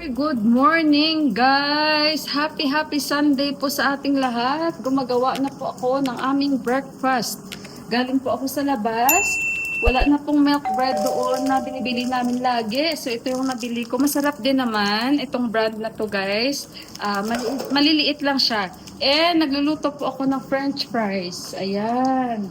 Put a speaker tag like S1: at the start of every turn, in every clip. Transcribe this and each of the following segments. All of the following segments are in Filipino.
S1: Good morning guys! Happy Sunday po sa ating lahat. Gumagawa na po ako ng aming breakfast. Galing po ako sa labas. Wala na pong milk bread doon na binibili namin lagi. So ito yung nabili ko. Masarap din naman itong brand na to guys. Maliliit lang siya. Nagluluto po ako ng french fries. Ayan.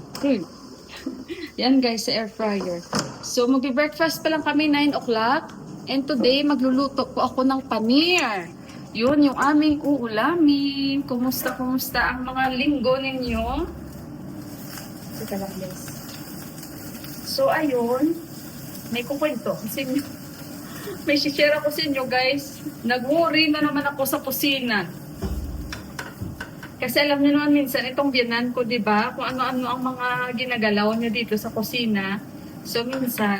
S1: Yan guys sa air fryer. So magbe-breakfast pa lang kami 9 o'clock. And today, magluluto po ako ng paneer. Yun, yung aming uulamin. Kumusta ang mga linggo ninyo? Teka lang, guys. So, ayun. May kukwento ko sa inyo. May share ako sa inyo, guys. Nag-worry na naman ako sa kusina. Kasi alam niyo naman minsan, itong biyanan ko, di ba? Kung ano-ano ang mga ginagalaw niya dito sa kusina. So, minsan,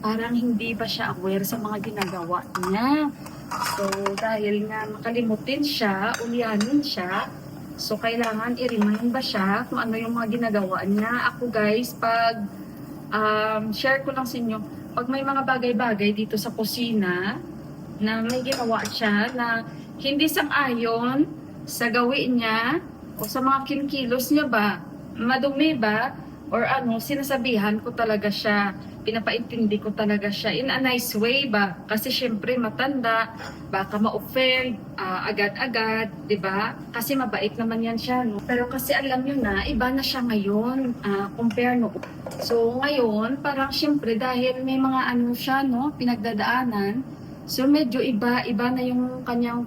S1: parang hindi ba siya aware sa mga ginagawa niya. So, dahil nga makalimutin siya, ulianin siya, so kailangan i-remind ba siya kung ano yung mga ginagawa niya. Ako guys, pag share ko lang sa inyo, pag may mga bagay-bagay dito sa kusina, na may ginawa siya na hindi sang-ayon sa gawin niya, o sa mga kinkilos niya ba, madumi ba, or ano, sinasabihan ko talaga siya, pinapaintindi ko talaga siya in a nice way ba? Kasi syempre matanda, baka ma-offend agad-agad, 'di ba? Kasi mabait naman yan siya, no? Pero kasi alam niyo na, iba na siya ngayon, compare no. So ngayon, parang syempre dahil may mga ano siya, no, pinagdadaanan, so medyo iba na yung kanyang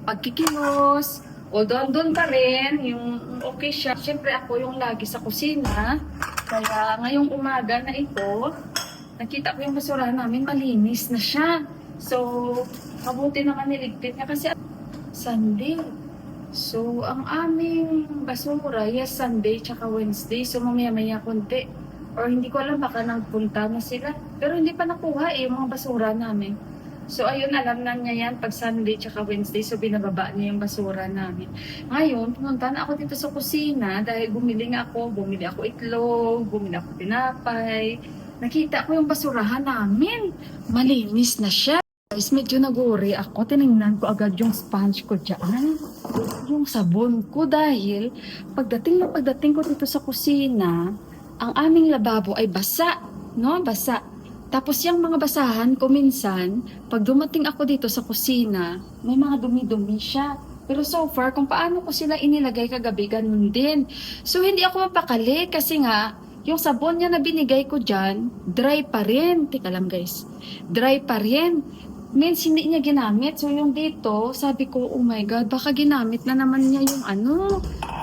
S1: pagkikilos. Although doon pa rin, yung okay siya. Siyempre ako yung lagi sa kusina. Kaya ngayong umaga na ito, nakita ko yung basura namin, malinis na siya. So, mabuti naman niligpit niya kasi Sunday. So, ang aming basura, yes, Sunday tsaka Wednesday. So, mamaya-maya konti. Or hindi ko alam, baka nagpunta na sila. Pero hindi pa nakuha yung mga basura namin. So, ayun, alam na niya yan pag Sunday tsaka Wednesday. So, binababa niya yung basura namin. Ngayon, pumunta na ako dito sa kusina dahil bumili ako itlog, bumili ako tinapay. Nakita ko yung basurahan namin. Malinis na siya. Guys, medyo nag-worry ako. Tinignan ko agad yung sponge ko dyan. Yung sabon ko dahil pagdating ko dito sa kusina, ang aming lababo ay basa. No? Basa. Tapos yung mga basahan ko minsan, pag dumating ako dito sa kusina, may mga dumi-dumi siya. Pero so far, kung paano ko sila inilagay kagabi, ganun din. So hindi ako mapakali kasi nga, yung sabon niya na binigay ko dyan, dry pa rin. Teka lang guys, dry pa rin. Means hindi niya ginamit. So yung dito, sabi ko, oh my God, baka ginamit na naman niya yung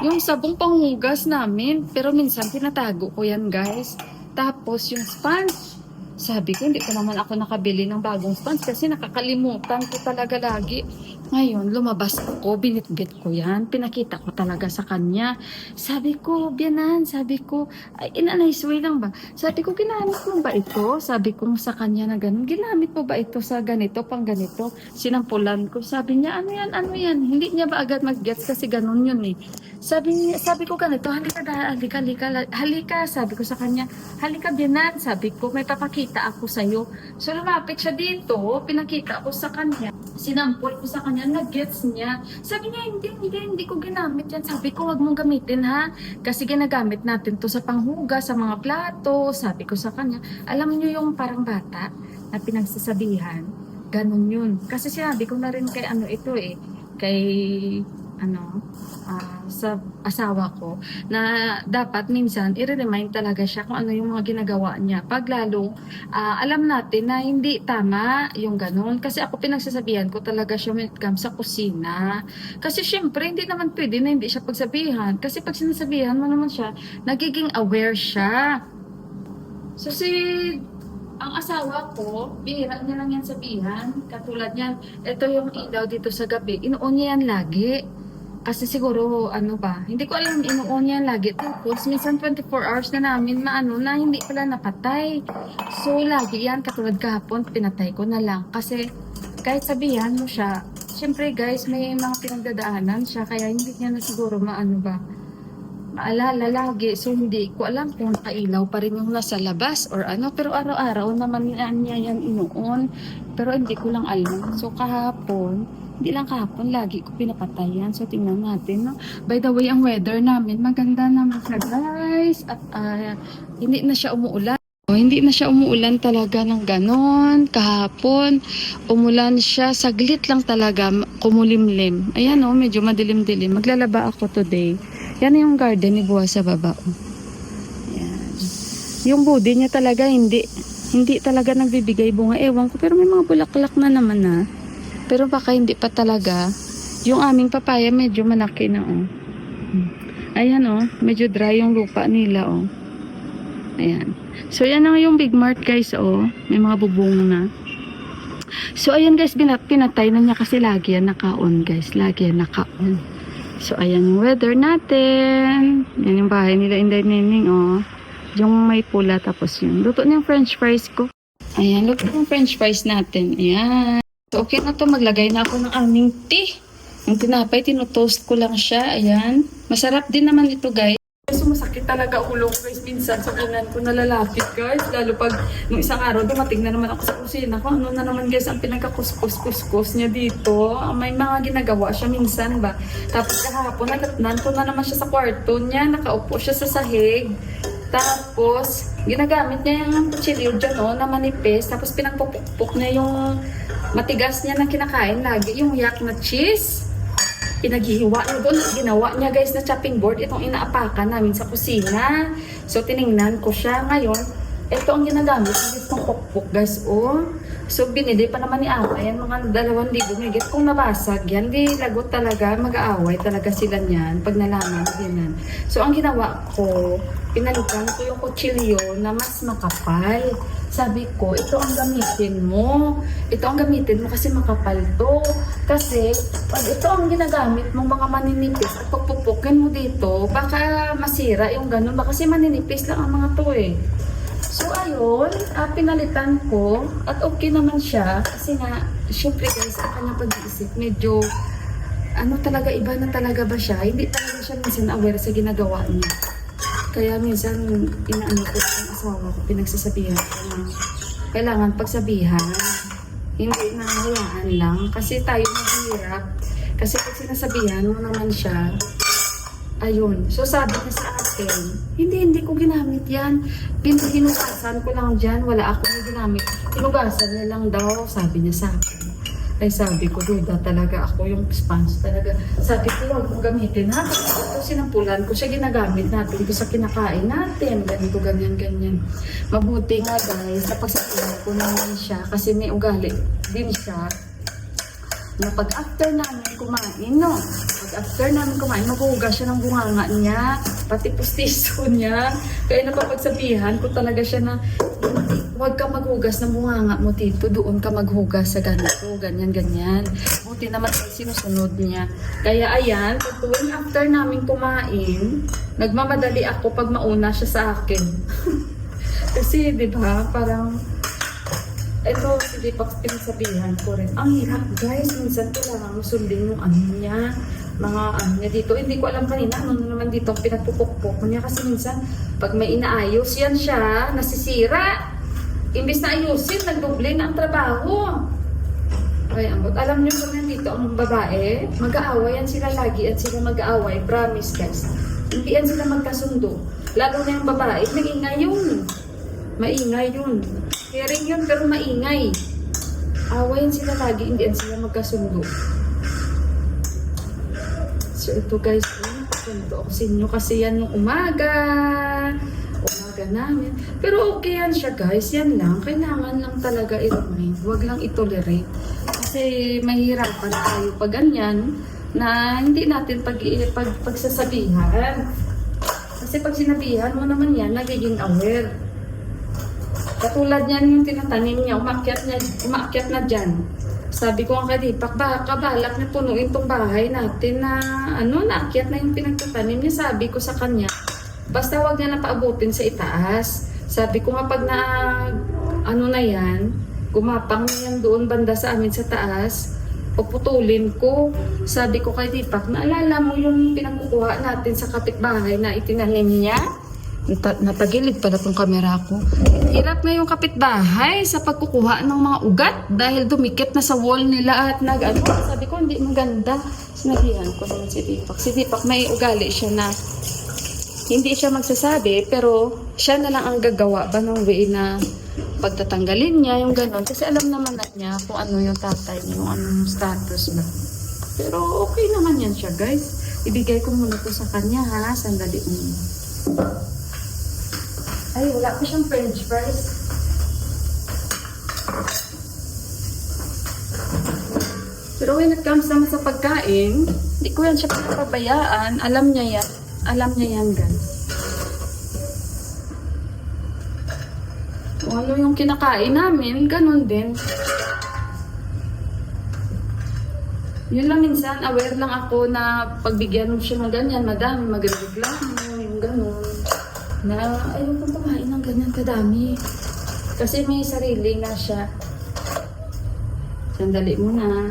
S1: yung sabong panghugas namin. Pero minsan tinatago ko yan guys. Tapos yung sponge, sabi ko, hindi ko naman ako nakabili ng bagong sponge kasi nakakalimutan ko talaga lagi. Ngayon, lumabas ako, binitbit ko yan, pinakita ko talaga sa kanya. Sabi ko, biyanan, sabi ko, ay, in a nice way lang ba? Sabi ko, ginamit mo ba ito? Sabi ko sa kanya na ganun, ginamit mo ba ito sa ganito, pang ganito? Sinampulan ko, sabi niya, ano yan? Hindi niya ba agad mag-gets kasi ganun yun eh. Sabi ko ganito, halika, sabi ko sa kanya, halika biyanan, sabi ko, may papakita ako sa'yo. So lumapit siya dito, pinakita ko sa kanya, sinampol ko sa kanya, nag-gets niya. Sabi niya, hindi ko ginamit yan. Sabi ko, wag mong gamitin ha, kasi ginagamit natin to sa panghugas, sa mga plato. Sabi ko sa kanya, alam niyo yung parang bata na pinagsasabihan, ganun yun. Kasi sinabi ko na rin kay sa asawa ko na dapat minsan i-remind talaga siya kung ano yung mga ginagawa niya pag lalong alam natin na hindi tama yung ganun. Kasi ako pinagsasabihan ko talaga siya when it comes sa kusina. Kasi syempre hindi naman pwede na hindi siya pagsabihan. Kasi pag sinasabihan mo naman siya, nagiging aware siya. So ang asawa ko, bihira niya lang yan sabihan. Katulad niyan, ito yung ilaw dito sa gabi. Inuon niya yan lagi. Kasi siguro, hindi ko alam, inuon yan lagi. Tapos, minsan 24 hours na namin na hindi pala napatay. So, lagi yan, katulad kahapon, pinatay ko na lang. Kasi, kahit sabihan mo siya, syempre guys, may mga pinagdadaanan siya, kaya hindi niya na siguro maalala lagi. So, hindi ko alam kung nakailaw pa rin yung nasa labas or ano. Pero araw-araw naman niya yan inuon. Pero hindi ko lang alam. So kahapon, hindi lang kahapon, lagi ko pinapatayan. So tingnan natin, no? By the way, ang weather namin, maganda naman siya, guys. At hindi na siya umuulan. Hindi na siya umuulan talaga ng ganon. Kahapon, umulan siya. Saglit lang talaga, kumulimlim. Ayan medyo madilim-dilim. Maglalaba ako today. Yan yung garden ni Buwa sa baba. Ayan. Yung budi niya talaga, hindi talaga nagbibigay bunga. Ewan ko, pero may mga bulaklak na naman na. Pero baka hindi pa talaga. Yung aming papaya, medyo malaki na Ayan medyo dry yung lupa nila Ayan. So, yan na yung Big Mart, guys, May mga bubong na. So, ayan, guys, pinatay na niya kasi lagi yan naka-on, guys. Lagi yan naka-on. So, ayan yung weather natin. Yan yung bahay nila, Inday Nining, Yung may pula, tapos yun. Luto na yung french fries ko. Ayan, luto yung french fries natin. Ayan. So, okay na to. Maglagay na ako ng aming tea. Yung tinapay, tinutoast ko lang siya. Ayan. Masarap din naman ito, guys. So, masakit talaga ulo ko, guys. Minsan, so, inan ko nalalapit, guys. Lalo pag nung isang araw, dumating na naman ako sa kusina ko. Ano na naman, guys, ang pinagkakuskus niya dito. May mga ginagawa siya minsan ba. Tapos kahapon, nanto na naman siya sa kwarto niya. Nakaupo siya sa sahig. Tapos, ginagamit niya yung kutsilyo dyan, na manipis. Tapos, pinagpupukpuk niya yung matigas niya na kinakain lagi. Yung yak na cheese. Pinaghihiwa niya doon. Ginawa niya, guys, na chopping board. Itong inaapakan namin sa kusina. So, tiningnan ko siya. Ngayon, ito ang ginagamit. Itong pukpuk, guys, So, binili pa naman ni Ata. Yan, mga 2,000 megit. Kung nabasag yan, di lagot talaga. Mag-aaway talaga sila niyan. Pag nalaman, ganyan. So, ang ginawa ko, pinalitan ko yung kutsilyo na mas makapal. Sabi ko, ito ang gamitin mo. Ito ang gamitin mo kasi makapal to. Kasi, pag ito ang ginagamit mo, mga maninipis at pagpupukin mo dito, baka masira yung ganun. Baka kasi maninipis lang ang mga to So, ayun, pinalitan ko at okay naman siya. Kasi nga, syempre guys, ang kanyang pag-iisip, medyo, talaga, iba na talaga ba siya? Hindi talaga siya minsan aware sa ginagawa niya. Kaya minsan, inaano ko yung asawa ko, pinagsasabihan ko na kailangan pagsabihan, hindi na hayaan lang. Kasi tayo mahirap. Kasi pag sinasabihan mo naman siya, ayun. So sabi niya sa akin, hindi ko ginamit yan. Hinugasan ko lang dyan, wala akong ginamit. Hinugasan niya lang daw, sabi niya sa akin. Ay sabi ko, duda talaga ako yung sponge talaga. Sabi ko, huwag mong gamitin ha. Ito sinampulan ko siya, ginagamit natin ito sa kinakain natin. Ganito, ganyan. Mabuti nga guys, napagsabihan ko naman siya kasi may ugali din siya. Na pag after namin kumain, maghuhugas siya ng bunganga niya, pati pustiso niya. Kaya napapagsabihan ko talaga siya na, huwag ka maghugas ng bunganga mo dito, doon ka maghugas sa ganito, ganyan. Buti naman sinusunod niya. Kaya ayan, tuwing after namin kumain, nagmamadali ako pag mauna siya sa akin. Kasi, di ba, parang, ito, hindi pa pinasabihan ko rin. Ang hirap, guys. Minsan kailangan mo sundin yung niya. Mga niya dito. Hindi ko alam kanina ano naman dito ang pinagpupukpok niya. Kasi minsan, pag may inaayos yan siya, nasisira. Imbis na ayusin, nagdoble na ang trabaho. Ay, ambot. Alam niyo kung dito ang babae, mag-aaway yan sila lagi at sila mag-aaway. Promise, guys. Hindi yan sila magkasundo. Lalo na yung babae, maingay yun. Maingay yun. Hearing yun, pero maingay. Awayin sila lagi, hindi sila magkasundo. So, ito guys, ganito ako sa inyo kasi yan yung umaga namin. Pero okay yan siya guys, yan lang. Kailangan lang talaga i-remind. Huwag lang itolerate. Kasi mahirapan tayo pag ganyan na hindi natin pagsasabihan. Kasi pag sinabihan mo naman yan, nagiging aware. Katulad niyan yung tinatanim niya, umaakyat na dyan. Sabi ko ang kadipak, baka balak na punuin tong bahay natin na naakyat na yung pinagtatanim niya. Sabi ko sa kanya, basta wag niya na paabutin sa itaas. Sabi ko nga pag na yan, gumapang na yan doon banda sa amin sa taas, puputulin ko. Sabi ko kay Dipak, naalala mo yung pinagkukuha natin sa kapitbahay na itinanim niya? Natagilid pala tong camera ko. Hirap ngayong kapitbahay sa pagkukuha ng mga ugat dahil dumikit na sa wall nila at sabi ko hindi maganda. Sinabihan ko naman si Deepak. Si Deepak may ugali siya na hindi siya magsasabi pero siya na lang ang gagawa ba ng way na pagtatanggalin niya yung ganon. Kasi alam naman na niya kung ano yung tatay niya, yung anong status ba. Pero okay naman yan siya guys. Ibigay ko muna to sa kanya ha. Sandali mo. Ay, wala ko siyang french fries. Pero when it comes naman sa pagkain, hindi ko yan siya pinapabayaan. Alam niya yan. Alam niya yan, guys. Kung ano yung kinakain namin, ganun din. Yun lang minsan, aware lang ako na pagbigyan mo siya ng ganyan, madami, magreklamo, yung ganun. Na ayaw kong kumain ng ganyan kadami. Kasi may sarili na siya. Sandali muna.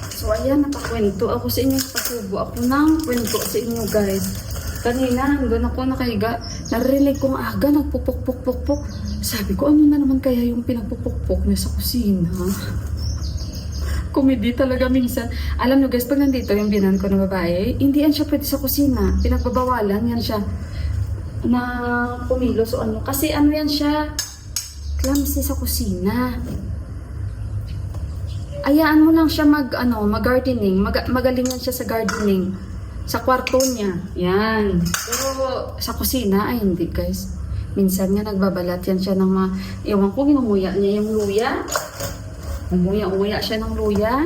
S1: So ayan, napakwento ako sa inyo. Pasubo ako ng kwento sa inyo guys. Kanina, hanggang ako nakahiga, narinig kong aga, nagpupok-pok-pok-pok. Sabi ko, ano na naman kaya yung pinagpupok-pok niya sa kusina? Komedi talaga minsan. Alam nyo guys, pag nandito yung binan ko na babae, hindi yan siya pwede sa kusina. Pinagbabawalan yan siya na kumilos o ano. Kasi ano yan siya, clumsy sa kusina. Ayaan mo lang siya mag-gardening. Magaling yan siya sa gardening. Sa kwarto niya. Yan. Pero sa kusina, ay hindi guys. Minsan nga nagbabalat yan siya ng mga, ewan ko, ginumuya niya yung luya. Umuya siya ng luya.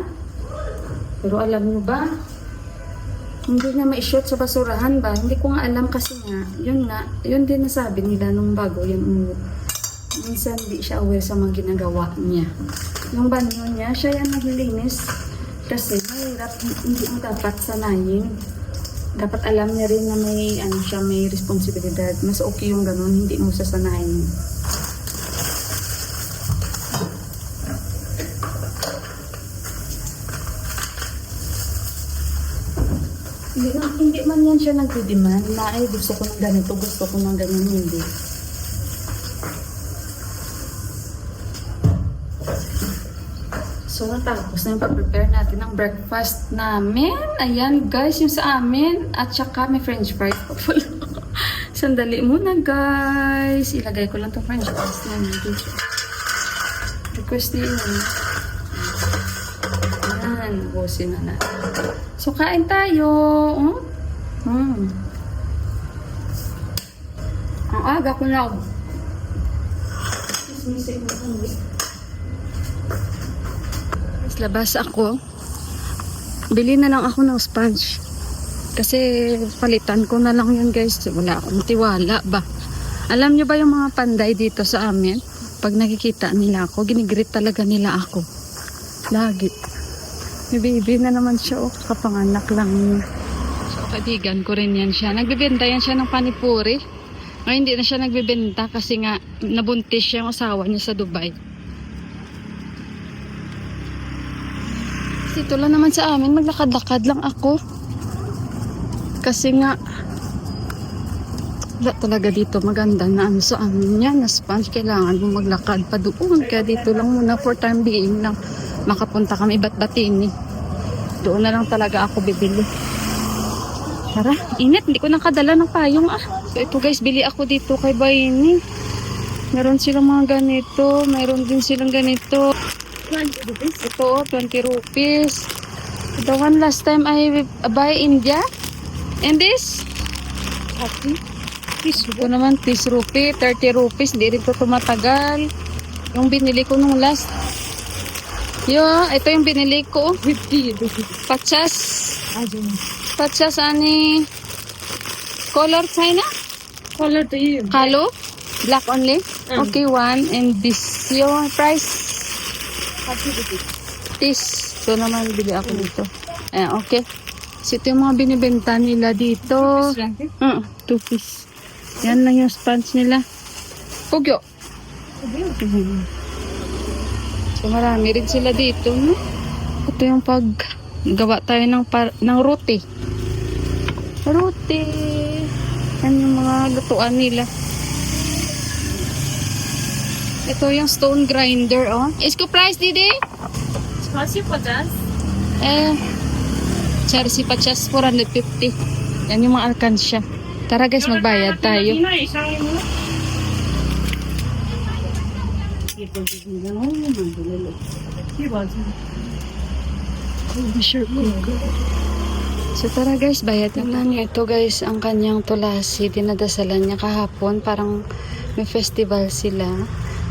S1: Pero alam nyo ba, hindi niya ma-shoot sa basurahan ba? Hindi ko nga alam kasi nga, yun din nasabi nila nung bago yan umuwi. Minsan hindi siya aware sa mga ginagawa niya. Yung banyo niya, siya yan naglilinis. Kasi mahirap, hindi mo dapat sanayin. Dapat alam niya rin na may may responsibilidad. Mas okay yung ganun, hindi mo sasanayin. Hindi man yan siya nagdi-demand na ay gusto ko ng ganito, gusto ko ng ganyan, hindi. So, natapos na yung pag-prepare natin ng breakfast namin. Ayan, guys, yung sa amin. At saka may french fries. Sandali muna, guys. Ilagay ko lang itong french fries namin dito. Request niyo yun. Ayan, busin na natin. So, kain tayo. Ang aga ko na. Excuse me sa inyo. Labas ako. Bili na lang ako ng sponge. Kasi palitan ko na lang yun guys. Wala akong tiwala ba. Alam nyo ba yung mga panday dito sa amin? Pag nakikita nila ako, ginigreet talaga nila ako. Lagi. May baby na naman siya. Kapanganak lang niya. So kaibigan ko rin yan siya. Nagbibenta yan siya ng panipuri. Ngayon hindi na siya nagbibenta kasi nga nabuntis siya yung asawa niya sa Dubai. Dito lang naman sa amin, maglakad-lakad lang ako. Kasi nga, wala talaga dito maganda na sa amin yan, na sponge. Kailangan mo maglakad pa doon. Kaya dito lang muna for time being lang makapunta kami Batbatini. Doon na lang talaga ako bibili. Tara, init. Hindi ko nakadala ng payong So ito guys, bili ako dito kay Bayini. Meron silang mga ganito. Meron din silang ganito. 20 rupees. Ito, 20 rupees. The one last time I buy India. And this? 30. Ito naman, 30 rupees, 30 rupees. Hindi rin ito tumatagal. Yung binili ko nung last. Ito yung binili ko. 50 rupees. Pachas. Pachas, ani? Color China?
S2: Color to you.
S1: Kalo? Black only? Okay, one. And this, yung price?
S2: 40 rupees.
S1: This. So naman bili ako dito. Okay. So ito yung mga binibenta nila dito. 2 piece. Yan lang yung sponge nila. Pugyo. So marami rin sila dito, no? Ito yung paggawa tayo ng roti. Roti. Yan yung mga lutuan nila. Ito yung stone grinder, oh. Isko price, Didi?
S2: Spasi patas?
S1: Charsi pachas, 450. Yan yung mga alkansya. Tara guys, magbayad tayo. So tara guys, bayad na niya. Ito guys, ang kanyang tulasi. Dinadasalan niya kahapon. Parang may festival sila.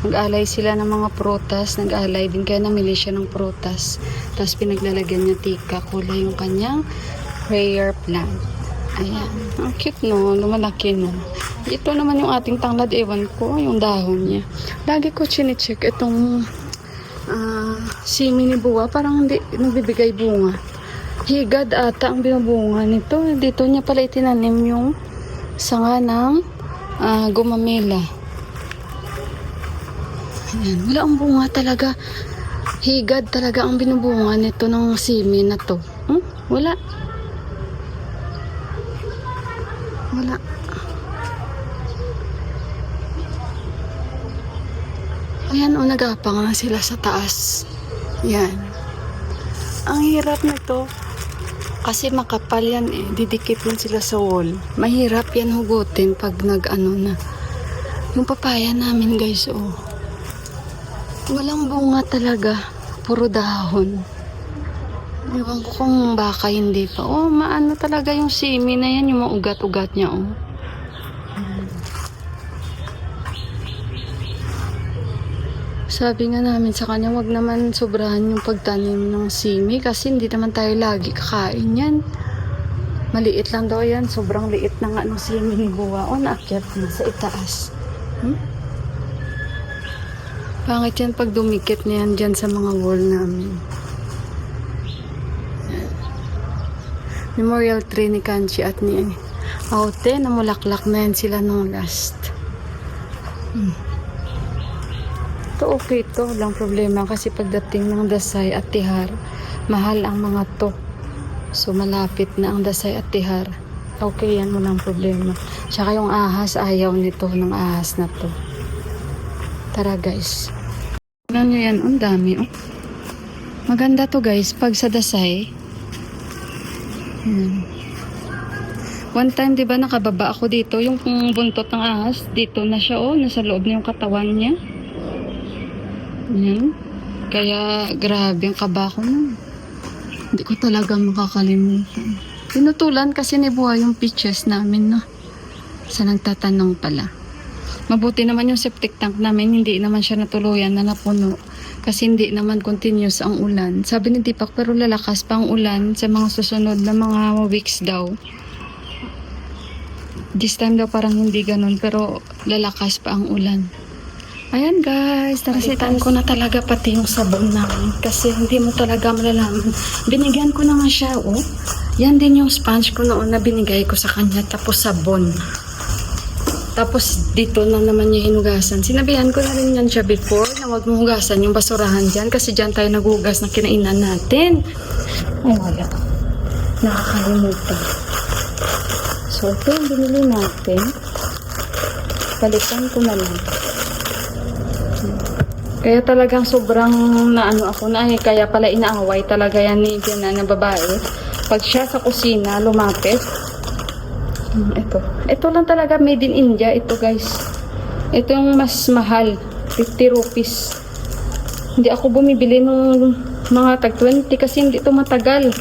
S1: Nag-alay sila ng mga prutas. Nag-alay din kaya namili siya ng prutas. Tapos pinaglalagyan niya tika. Kulay yung kanyang prayer plant. Ayan. Ang cute no. Lumalaki no. Ito naman yung ating tanglad. Ewan ko yung dahon niya. Lagi ko chine-check itong simi ni Buwa. Parang hindi nagbibigay bunga. Higad ata ang binubunga nito. Dito niya pala itinanim yung sanga ng gumamela. Ayan. Wala ang bunga talaga. Higad talaga ang binubunga nito ng simi na to. Wala. Wala. Ayan o, nagapang na sila sa taas. Yan. Ang hirap nito. Kasi makapal yan eh. Didikit lang sila sa wall. Mahirap yan hugutin pag nag-ano na. Yung papaya namin guys, oh. Walang bunga talaga. Puro dahon. Ewan ko kung baka hindi pa. Oh, maano talaga yung simi na yan. Yung mga ugat-ugat niya, oh. Sabi nga namin sa kanya, wag naman sobrahan yung pagtanim ng simi kasi hindi naman tayo lagi kakain yan. Maliit lang daw yan. Sobrang liit na nga ng simi ni Buwa. O, naakyat na sa itaas. Pangit yan pag dumikit na yan dyan sa mga wall namin. Yan. Memorial tree ni Kanchi at ni Aute. Namulaklak na yan sila nung last. Ito okay to, walang problema kasi pagdating ng Dasay at Tihar, mahal ang mga to. So malapit na ang Dasay at Tihar. Okay yan, walang problema. Tsaka yung ahas, ayaw nito ng ahas na to. Tara guys. Tignan nyo yan, ang dami oh. Maganda to guys, pag sa Dasay. One time, di ba nakababa ako dito, yung buntot ng ahas, dito na siya oh, nasa loob na yung katawan niya. Yan. Kaya grabe ang kaba ko nun. Hindi ko talaga makakalimutan. Pinutulan kasi ni Buwa yung peaches namin, no? Sa nagtatanong pala. Mabuti naman yung septic tank namin, hindi naman siya natuluyan na napuno. Kasi hindi naman continuous ang ulan. Sabi ni Deepak, pero lalakas pa ang ulan sa mga susunod na mga weeks daw. This time daw parang hindi ganun, pero lalakas pa ang ulan. Ayan guys, narasitaan ko na talaga pati yung sabon namin kasi hindi mo talaga malalaman. Binigyan ko na nga siya, oh. Yan din yung sponge ko noon na binigay ko sa kanya, tapos sabon. Tapos dito na naman niya hinugasan. Sinabihan ko na rin yan siya before na wag mo hugasan yung basurahan dyan kasi dyan tayo naghugas na kinainan natin. Ay wala. Nakakalimutan. So ito yung binili natin. Palitan ko na lang. Kaya talagang sobrang naano ako na eh. Kaya pala inaaway talaga yan ni Diana na babae. Pag siya sa kusina, lumapit. Ito. Ito lang talaga made in India. Ito guys. Ito yung mas mahal. 50 rupees. Hindi ako bumibili nung mga tag 20 kasi hindi ito matagal.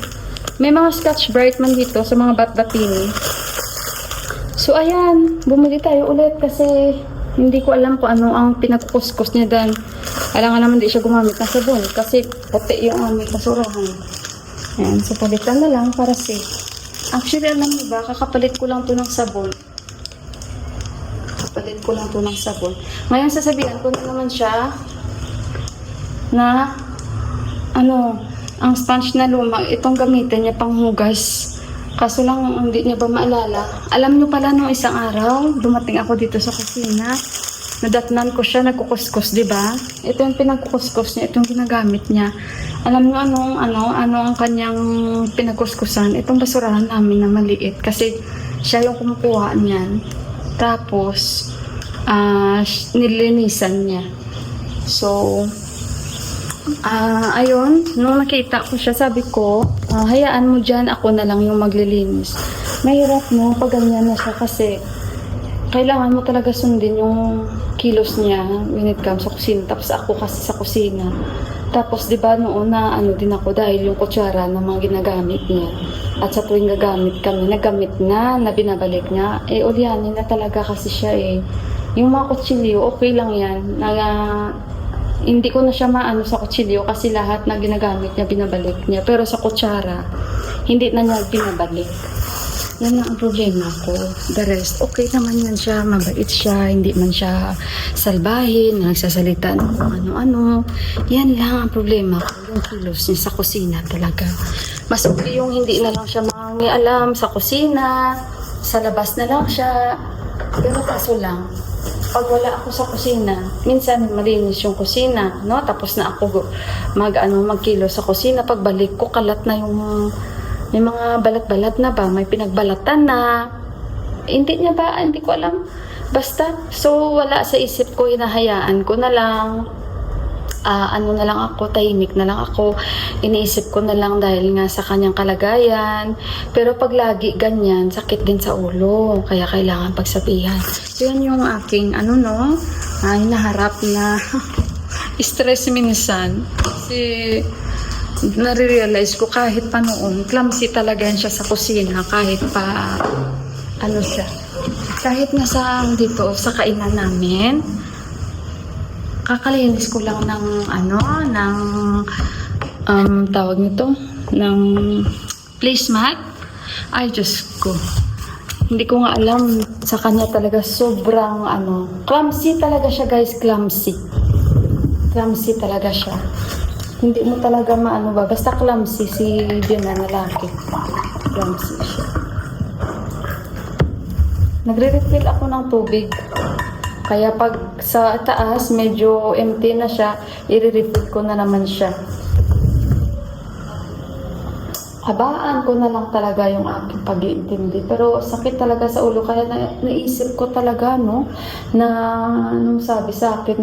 S1: May mga Scotch Brite man dito sa mga bat-batini. So ayan. Bumili tayo ulit kasi hindi ko alam kung ano ang pinagkuskus niya dan. Alam nga naman di siya gumamit ng sabon kasi puti yung aming basurahan. Ayan, so palitan na lang para safe. Actually, alam niyo ba, kakapalit ko lang to ng sabon. Kakapalit ko lang to ng sabon. Ngayon, sasabihan ko na naman siya na ang sponge na luma, itong gamitin niya pang hugas. Kaso lang, hindi niya ba maalala. Alam niyo pala nung isang araw, dumating ako dito sa kusina. nadatnan ko siya, nagkukuskus, di ba? Ito yung pinagkukuskus niya, ito yung ginagamit niya. Alam niyo ano ang kanyang pinagkuskusan? Itong basurahan namin na maliit kasi siya yung kumukuha niyan. Tapos, nilinisan niya. So, ayun, nung nakita ko siya, sabi ko, hayaan mo dyan, ako na lang yung maglilinis. Mahirap mo pag ganyan na siya kasi kailangan mo talaga sundin yung kilos niya when it comes sa kusina. Tapos ako kasi sa kusina. Tapos, di ba, noon na din ako dahil yung kutsara na mga ginagamit niya. At sa tuwing gagamit kami, nagamit na binabalik niya. Ulyanin na talaga kasi siya Yung mga kutsilyo, okay lang yan. Hindi ko na siya maano sa kutsilyo kasi lahat na ginagamit niya, binabalik niya. Pero sa kutsara, hindi na niya binabalik. Yan ang problema ko. The rest, okay naman yan siya. Mabait siya. Hindi man siya salbahin, nagsasalita ng kung ano-ano. Yan lang ang problema ko. Yung kilos niya sa kusina talaga. Mas okay yung hindi na lang siya mangialam sa kusina. Sa labas na lang siya. Pero kaso lang, pag wala ako sa kusina, minsan malinis yung kusina, no? Tapos na ako magkilo sa kusina. Pagbalik ko, kalat na yung may mga balat-balat na ba? May pinagbalatan na. Hindi niya ba? Hindi ko alam. Basta, so wala sa isip ko, hinahayaan ko na lang. Na lang ako, tahimik na lang ako. Iniisip ko na lang dahil nga sa kanyang kalagayan. Pero pag lagi ganyan, sakit din sa ulo. Kaya kailangan pagsabihan. So yan yung aking, hinaharap na stress minsan. Kasi nare-realize ko kahit pa noon, clumsy talaga yan siya sa kusina, kahit pa, siya. Kahit nga dito, sa kainan namin, kakalinis ko lang ng, tawag nito, ng placemat. Ay, Diyos ko. Hindi ko nga alam, sa kanya talaga sobrang, clumsy talaga siya, guys, clumsy. Clumsy talaga siya. Hindi mo talaga basta clumsy si Diana na lalaki. Clumsy siya. Nagre-refill ako ng tubig. Kaya pag sa taas, medyo empty na siya, i-refill ko na naman siya. Habaan ko na lang talaga yung aking pag-iintindi. Pero sakit talaga sa ulo. Kaya naisip ko talaga, na nung sabi sa akin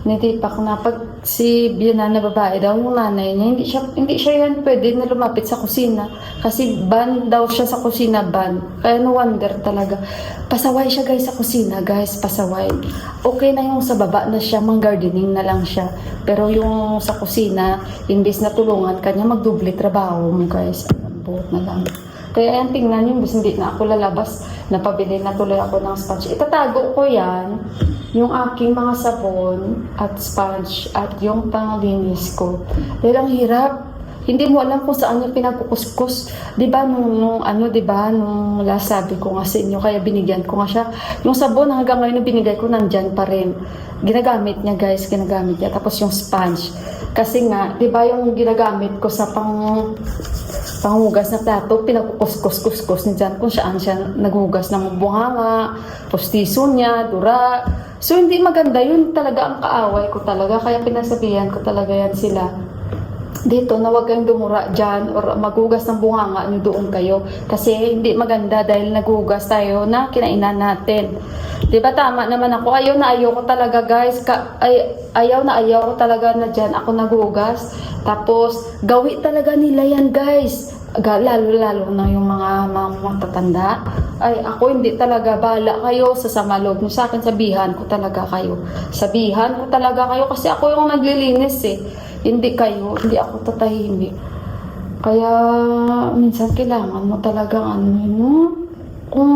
S1: ni Tipak na pag si Biana na babae daw, yung nanay niya, hindi siya yan pwede na lumapit sa kusina. Kasi ban daw siya sa kusina, ban. Kaya no wonder talaga. Pasaway siya, guys, sa kusina, guys. Pasaway. Okay na yung sa baba na siya, mang-gardening na lang siya. Pero yung sa kusina, imbis na tulungan kanya, magdubli trabaho mo, guys. Buot na lang. Kaya yan, tingnan nyo, hindi na ako lalabas. Napabili na tuloy ako ng sponge. Itatago ko yan, yung aking mga sabon at sponge at yung panglinis ko. Dahil ang hirap. Hindi mo alam kung saan yung pinagkukuskus. Diba nung last sabi ko nga sa inyo, kaya binigyan ko nga siya. Yung sabon hanggang ngayon na binigay ko, nandyan pa rin. Ginagamit niya, guys, ginagamit niya. Tapos yung sponge. Kasi nga, diba yung ginagamit ko sa panghugas na plato, pinagkukuskus niya dyan kung saan siya naghugas ng bunganga, postiso niya, dura. So hindi maganda, yun talaga ang kaaway ko talaga. Kaya pinasabihan ko talaga yan sila. Dito na huwag kayong dumura dyan or maghugas ng bunganga nyo doon kayo. Kasi hindi maganda dahil naghugas tayo na kinainan natin. Diba tama naman ako? Ayaw ko talaga, guys. Ayaw ko talaga na dyan ako naghugas. Tapos gawi talaga nila yan, guys. Lalo na yung mga matatanda. Ay, ako hindi talaga, bala kayo sa samalog nyo sa akin, sabihan ko talaga kayo. Sabihan ko talaga kayo kasi ako yung naglilinis Hindi kayo, hindi ako tatahimik. Kaya minsan kailangan mo talagang kung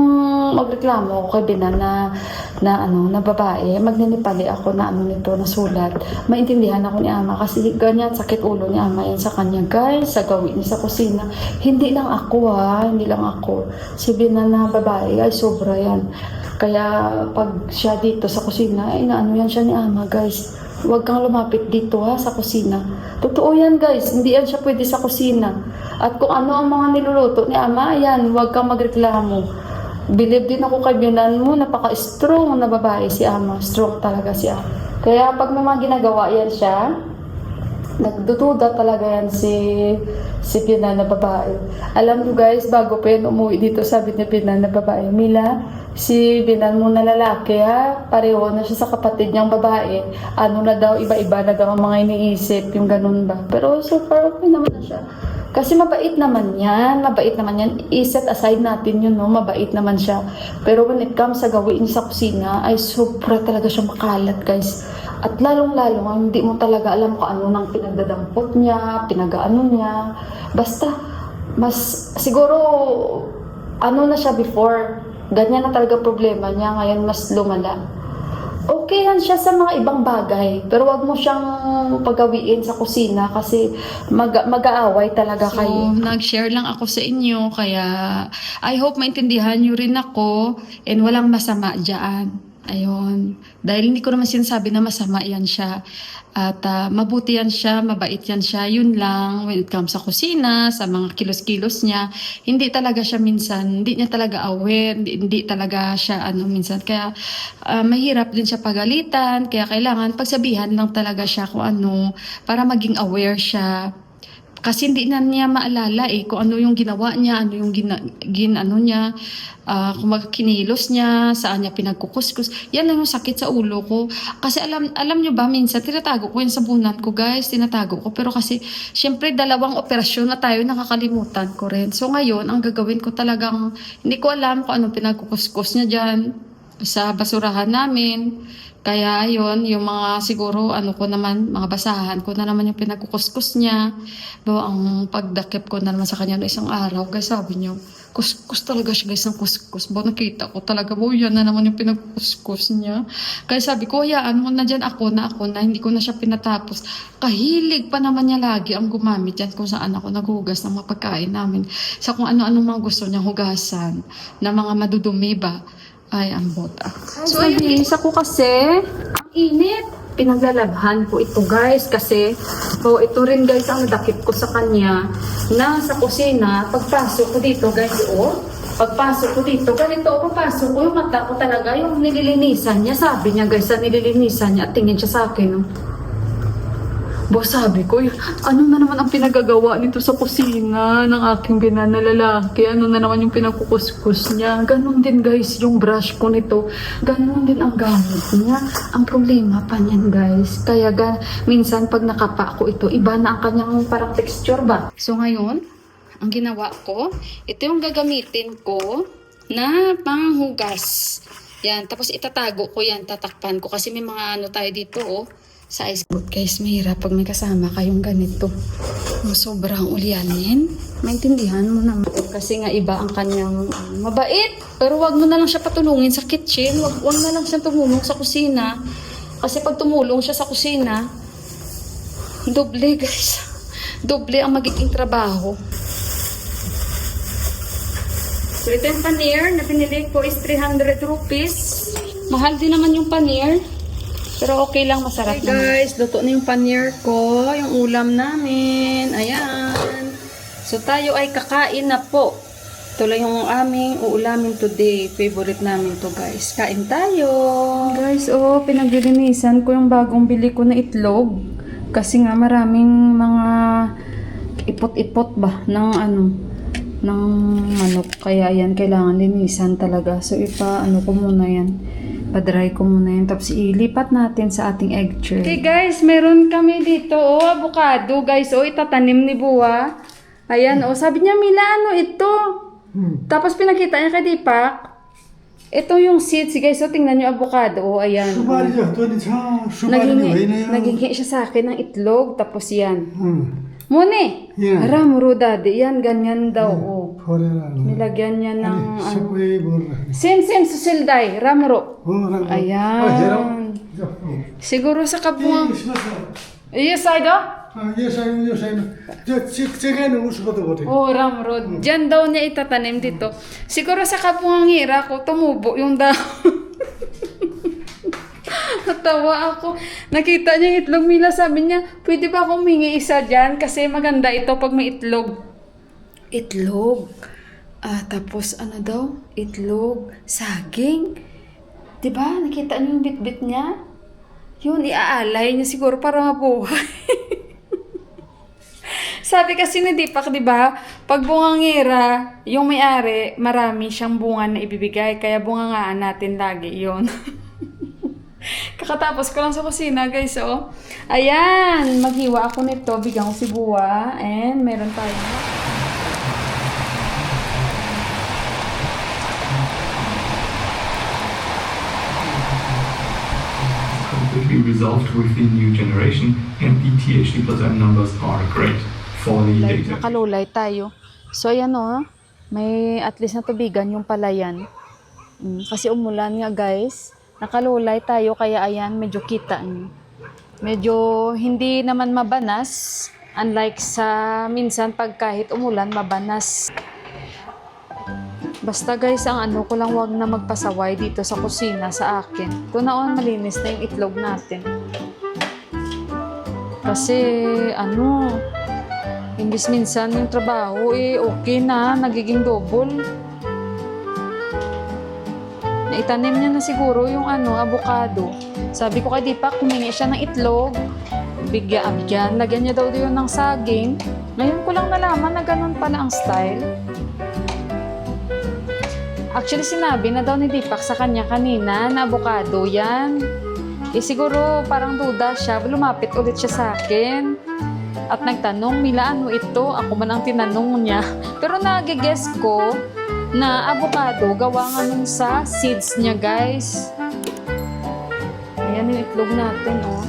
S1: magreklamo ako kay Bina na babae, magninipali ako na nito na sulat. Maintindihan ako ni Ama kasi ganyan sakit ulo ni Ama yan sa kanya, guys, sa gawin niya sa kusina. Hindi lang ako. Si Bina na babae ay sobra yan. Kaya pag siya dito sa kusina, inaano yan siya ni Ama, guys. Huwag kang lumapit dito sa kusina. Totoo yan, guys. Hindi yan siya pwede sa kusina. At kung ano ang mga niluluto ni Ama, ayan, huwag kang magreklamo.
S3: believe din ako kay biyanan mo, napaka-strong na babae si Ama. Strong talaga siya. Kaya pag may mga ginagawa yan siya, nagdududa talaga yan si biyanan na babae. Alam nyo guys, bago pa yan umuwi dito, sabi ni biyanan na babae, Mila, si biyanan mo na lalaki ha, pareho na siya sa kapatid niyang babae. Ano na daw, iba-iba na daw ang mga iniisip, yung ganun ba. Pero so far, okay naman na siya. Kasi mabait naman yan, I-set aside natin yun, no? Mabait naman siya. Pero when it comes sa gawin sa kusina, ay sobra talaga siya makalat, guys. At lalong-lalo, hindi mo talaga alam kung ano nang pinagdadampot niya, pinagaano niya. Basta, mas, siguro, ano na siya before, ganyan na talaga problema niya, ngayon mas lumala. Okay lang siya sa mga ibang bagay, pero wag mo siyang pagawiin sa kusina kasi mag-aaway talaga kayo.
S1: So, nag-share lang ako sa inyo, kaya I hope maintindihan nyo rin ako and walang masama dyan. Ayun. Dahil hindi ko naman sinasabi na masama yan siya. At mabuti yan siya, mabait yan siya. Yun lang, when it comes sa kusina, sa mga kilos-kilos niya, hindi talaga siya minsan, hindi niya talaga aware, hindi talaga siya minsan. Kaya mahirap din siya pagalitan, kaya kailangan pagsabihan lang talaga siya kung ano, para maging aware siya. Kasi hindi na niya maalala kung ano yung ginawa niya, ano yung kung magkinilos niya, saan niya pinagkukuskus. Yan lang yung sakit sa ulo ko. Kasi alam niyo ba, minsan tinatago ko yung sabunan ko, guys, tinatago ko. Pero kasi, syempre, 2 operasyon na tayo, nakakalimutan ko rin. So ngayon, ang gagawin ko talagang, hindi ko alam kung ano pinagkukuskus niya dyan sa basurahan namin. Kaya ayun, yung mga siguro mga basahan ko na naman yung pinagkukuskus niya. Bawa ang pagdakip ko na naman sa kanya no isang araw. Guys, sabi niyo, kuskus talaga siya guys ng kuskus. Bawa nakita ko talaga, yan na naman yung pinagkukuskus niya. Kaya sabi ko, hayaan mo na dyan, ako na, hindi ko na siya pinatapos. Kahilig pa naman niya lagi ang gumamit yan kung saan ako naghugas ng mga pagkain namin. Sa kung ano-anong mga gusto niyang hugasan, na mga madudumi ba. Ay, ang bota. So,
S3: Isa ko kasi, ang init. Pinaglalabhan ko ito guys kasi ito rin guys ang nadakip ko sa kanya na sa kusina. Pagpasok ko dito guys, pagpasok ko dito, ganito papasok ko yung mata ko talaga, yung nililinisan niya. Sabi niya guys, sa nililinisan niya, at tingin siya sa akin. Sabi ko, ano na naman ang pinagagawa nito sa kusina ng aking binana lalaki? Ano na naman yung pinagkukuskus niya? Ganon din guys yung brush ko nito. Ganon din ang gamit niya. Ang problema pa niyan guys. Kaya minsan pag nakapa ko ito, iba na ang kanyang parang texture ba? So ngayon, ang ginawa ko, ito yung gagamitin ko na panghugas. Yan, tapos itatago ko yan, tatakpan ko. Kasi may mga tayo dito sa ice cream. Guys, mahirap pag may kasama kayong ganito. Sobrang ulyanin. Maintindihan mo naman. Kasi nga iba ang kanyang mabait. Pero wag mo na lang siya patulungin sa kitchen. Wag na lang siya tumulong sa kusina. Kasi pag tumulong siya sa kusina, doble guys. Doble ang magiging trabaho. So ito yung paneer na pinili ko is 300 rupees. Mahal din naman yung paneer. Pero okay lang, masarap naman. Guys, luto na yung paneer ko, yung ulam namin. Ayan. So tayo ay kakain na po. Ito lang yung aming uulamin today. Favorite namin to guys. Kain tayo. Guys, pinaglilinisan ko yung bagong bili ko na itlog. Kasi nga maraming mga ipot-ipot ba ng ng manok. Kaya yan, kailangan linisan talaga. So ko muna yan. Pa-dry ko muna yun. Tapos ilipat natin sa ating egg tray. Okay guys, meron kami dito avocado. Guys, itatanim ni Buwa. Ayan, sabi niya, Mila, ito? Tapos pinakita niya kay Deepak. Ito yung seeds, guys. Tingnan niyo avocado. Ayan. Naghingi siya sa akin ng itlog. Tapos yan. Mune, ramro dadi. Yan, ganyan daw. Nilagyan niya ng Sim susilday, ramro. Ayan. Siguro sa kabungang. Yes, I do? Ramro. Diyan daw niya itatanim dito. Siguro sa kabungang hira ko, tumubo yung dahon. Natawa ako. Nakita niya yung itlog, Mila. Sabi niya, pwede ba akong humingi isa dyan? Kasi maganda ito pag may itlog. Itlog. Tapos ano daw? Itlog, saging. Diba? Nakita niyo yung bit-bit niya? Yun, iaalay niya siguro para mabuhay. Sabi kasi ni Deepak, di ba? Pag bungangira, yung may-ari, marami siyang bunga na ibibigay. Kaya bungangaan natin lagi yon. Kakatapos ko lang sa kusina, guys. Oh. Ayan, maghiwa ako nito. Bigyan ko si Buwa. And meron tayong
S4: completely resolved with the new generation, and the THD plus M numbers are great for the data.
S3: nakalulay tayo. So, ayan o. May at least na tubigan yung palayan. Kasi umulan nga, guys. Nakalulay tayo, kaya ayan, medyo kita. Medyo hindi naman mabanas. Unlike sa minsan, pag kahit umulan, mabanas. Basta guys, ang ano ko lang, wag na magpasaway dito sa kusina sa akin. Ito na malinis na yung itlog natin. Kasi, imbis minsan yung trabaho, okay na, nagiging double. Naitanim niya na siguro yung avocado. Sabi ko kay Deepak, humingi siya ng itlog. Bigyan dyan. Lagyan niya daw yun ng saging. Ngayon ko lang nalaman na ganun pala ang style. Actually, sinabi na daw ni Deepak sa kanya kanina na avocado yan. Siguro parang duda siya. Lumapit ulit siya sa akin. At nagtanong, Mila, ano ito? Ako man ang tinanong niya. Pero nag-guess ko na avocado gawa nga nung sa seeds niya, guys. Ayan yung itlog natin, oh.